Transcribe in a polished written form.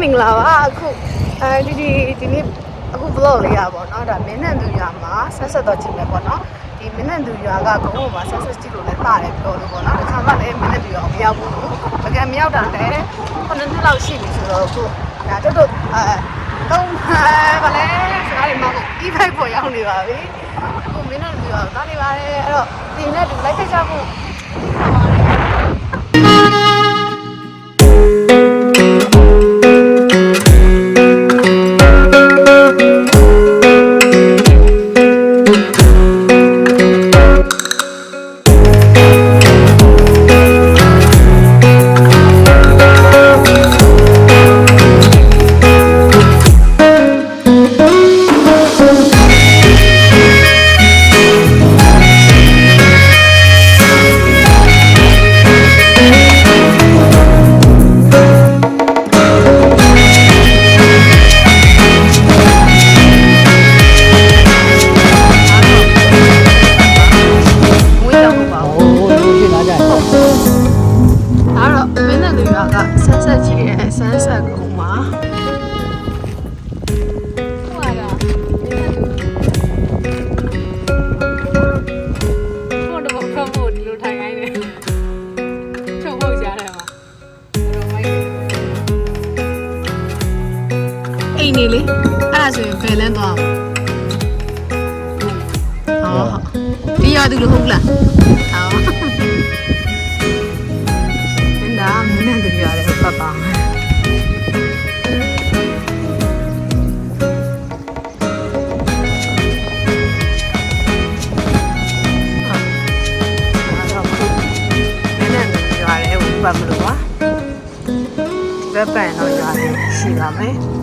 မင်္ဂလာပါအခုဒီနေ့အခု vlog လေးရပါတော့ဒါမင်းနဲ့သူရွာမှာဆက်ဆက်တော့ကြည့်မယ်ပေါ့နော်ဒီမင်းနဲ့သူရွာကကုန်းပေါ်မှာဆက်ဆက်ကြည့်လို့လည်းတာတယ်ပြောလို့ပေါ့နော်တခါမှလည်းမင်းနဲ့သူရွာမရောက်ဘူးတကယ်မရောက်တာလည်း9နှစ်လောက်ရှိပြီဆိုတော့အခုဒါတို့တုံးပါလေစကားတွေမှကို e5 ပေါ်ရောက်နေပါပြီအခုမင်းနဲ့သူရွာတာနေပါတယ်အဲ့တော့ဒီနေ့ဒီလိုက်ခိုက်ကြဖို့အိမ်နေလေအဲ့ဒါဆိုရင်ဘယ်လန်းသွားအောင်ဟောဒီရသူလို့ဟုတ်လားဟောဒါမင်းနဲ့တူရတယ်ဟုတ်ပါပါပတ်မလို့ပါဒီဘက်ပန်တော့ရတယ်ရှိပါမယ်